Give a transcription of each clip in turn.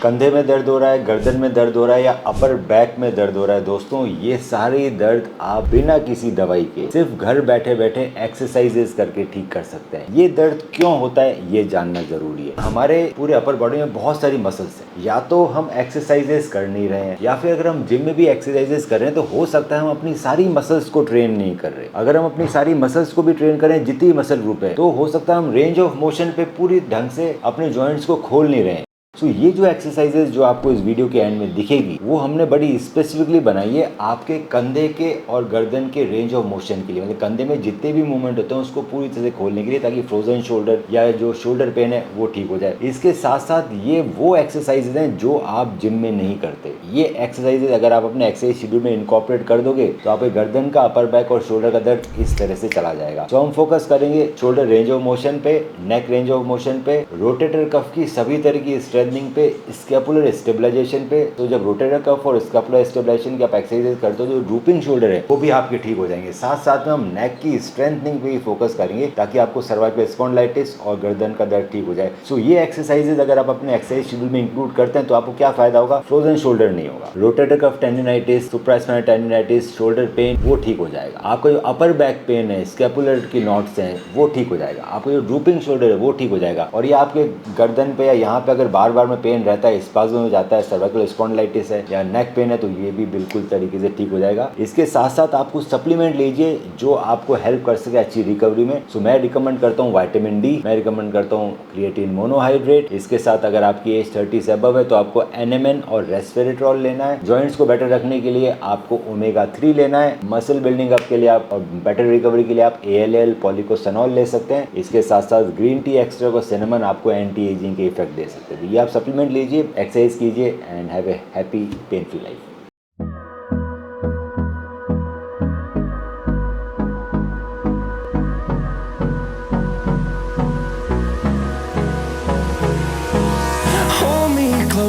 कंधे में दर्द हो रहा है, गर्दन में दर्द हो रहा है या अपर बैक में दर्द हो रहा है दोस्तों, ये सारी दर्द आप बिना किसी दवाई के सिर्फ घर बैठे बैठे एक्सरसाइजेस करके ठीक कर सकते हैं। ये दर्द क्यों होता है ये जानना जरूरी है। हमारे पूरे अपर बॉडी में बहुत सारी मसल्स हैं, या तो हम एक्सरसाइजेस कर नहीं रहे हैं या फिर अगर हम जिम में भी एक्सरसाइजेस कर रहे हैं तो हो सकता है हम अपनी सारी मसल्स को ट्रेन नहीं कर रहे। अगर हम अपनी सारी मसल्स को भी ट्रेन करें, जितनी मसल ग्रुप है, तो हो सकता है हम रेंज ऑफ मोशन पे पूरी ढंग से अपने जॉइंट्स को खोल नहीं रहे हैं। सो ये जो एक्सरसाइजेज जो आपको इस वीडियो के एंड में दिखेगी वो हमने बड़ी स्पेसिफिकली बनाई है आपके कंधे के और गर्दन के रेंज ऑफ मोशन के लिए, मतलब कंधे में जितने भी मूवमेंट होते हैं उसको पूरी तरह से खोलने के लिए, ताकि फ्रोजन शोल्डर या जो शोल्डर पेन है वो ठीक हो जाए। इसके साथ साथ ये वो एक्सरसाइजेज हैं जो आप जिम में नहीं करते। ये एक्सरसाइजेज अगर आप अपने एक्सरसाइज शेड्यूल में इनकॉर्पोरेट कर दोगे तो आपके गर्दन का, अपर बैक और शोल्डर का दर्द इस तरह से चला जाएगा। तो हम फोकस करेंगे शोल्डर रेंज ऑफ मोशन पे, नेक रेंज ऑफ मोशन पे, रोटेटर कफ की सभी तरह की स्ट्रेंथनिंग पे, स्कैपुलर स्टेबलाइजेशन पे। तो जब रोटेटर कफ और स्कैपुलर स्टेबलाइजेशन की आप एक्सरसाइज करते हो तो ड्रूपिंग शोल्डर है वो भी आपके ठीक हो जाएंगे। साथ साथ में हम नेक की स्ट्रेंथनिंग पे भी फोकस करेंगे ताकि आपको सर्वाइकल स्पॉन्डिलाइटिस और गर्दन का दर्द ठीक हो जाए। सो ये एक्सरसाइजेज अगर आप अपने एक्सरसाइज शेड्यूल में इंक्लूड करते हैं तो आपको क्या फायदा होगा? फ्रोजन शोल्डर नहीं होगा, rotator cuff tendinitis, supraspinal tendinitis, shoulder pain वो ठीक हो जाएगा। आपका जो अपर बैक पेन है, स्कैपुलर की नॉट्स हैं वो ठीक हो जाएगा। आपका जो ड्रूपिंग शोल्डर है वो ठीक हो जाएगा। और ये आपके गर्दन पे या यहाँ पे अगर बार बार में पेन रहता है, स्पाज्म हो जाता है, सर्वाइकल स्पॉन्डिलाइटिस है या नेक पेन है, तो ये भी बिल्कुल तरीके से ठीक हो जाएगा। इसके साथ साथ आप कुछ सप्लीमेंट लीजिए जो आपको हेल्प कर सके अच्छी रिकवरी में। सो मैं रिकमेंड करता हूँ विटामिन डी, मैं रिकमेंड करता हूँ क्रिएटिन मोनोहाइड्रेट। इसके साथ अगर आपकी एज 30 से अबव है तो आपको एनएमएन और रेस्वेरेट्रॉल लेना है। जॉइंट्स को बेटर रखने के लिए आपको ओमेगा 3 लेना है। मसल बिल्डिंग अप के लिए आप और बेटर रिकवरी के लिए आप ALL पॉलिकोसनॉल ले सकते हैं। इसके साथ साथ ग्रीन टी एक्सट्रैक्ट और सिनेमन आपको एंटी एजिंग के इफेक्ट दे सकते हैं। तो ये आप सप्लीमेंट लीजिए, एक्सरसाइज कीजिए and have a happy pain free life.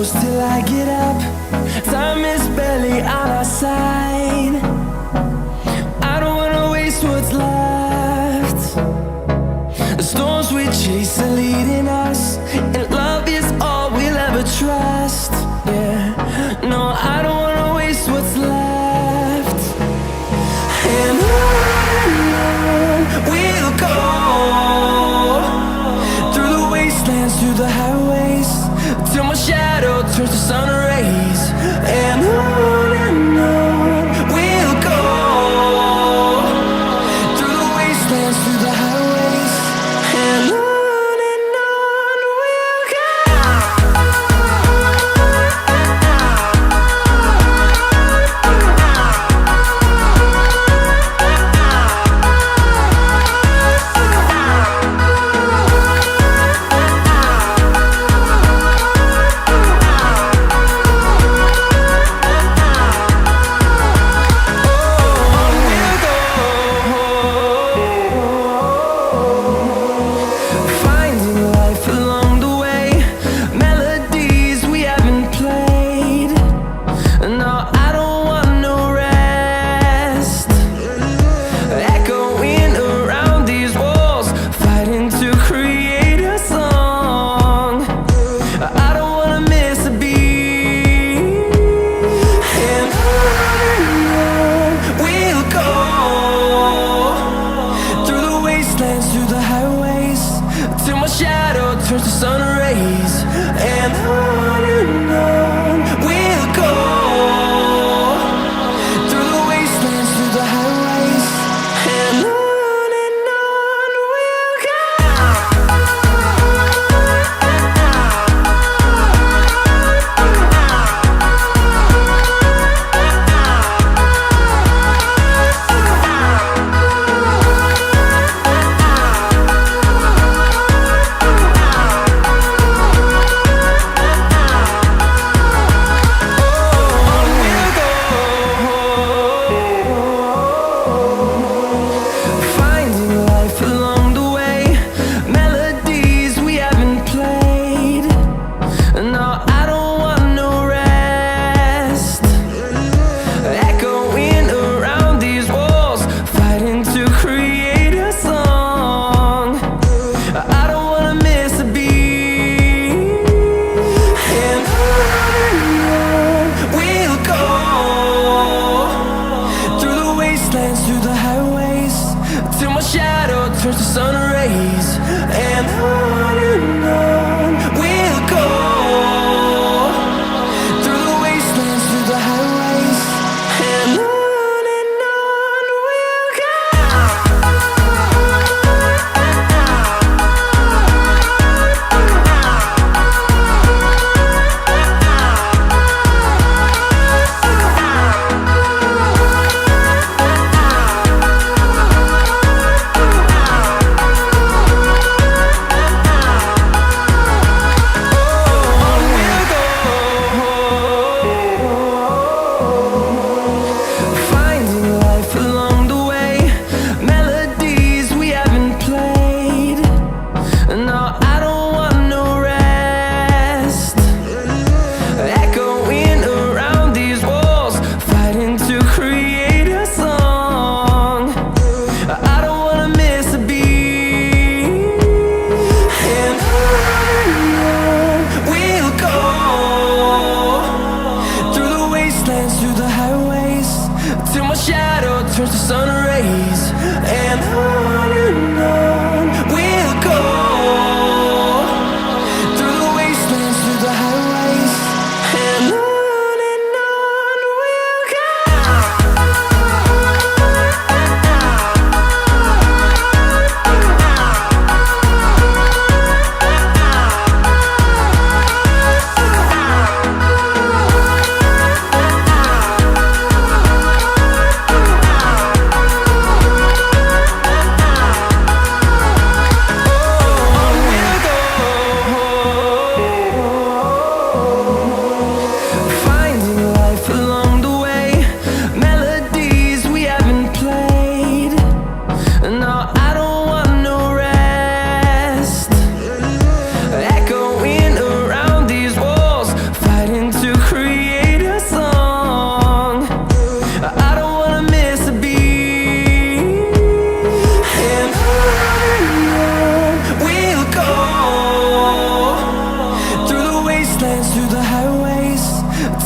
Till I get up, time is barely on our side. I don't wanna waste what's left. The storms we chase are leading us, and love is all we'll ever trust. Yeah, no, I don't wanna waste what's left. And on we'll go, through the wastelands, through the highways, till my shadow turns to sun rays. And on we'll go, through the wastelands, through the highways. And on we'll go.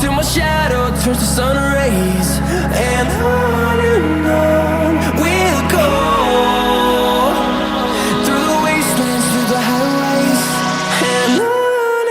till my shadow turns to sun rays. And on we'll go, through the wastelands, through the highways. And on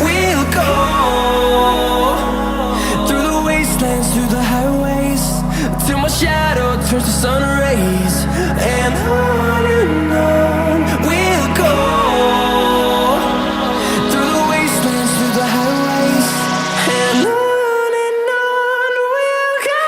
we'll go. Through the highways, till my shadow turns to sun rays. And on we'll go, through the wastelands, through the highways. And on we'll go.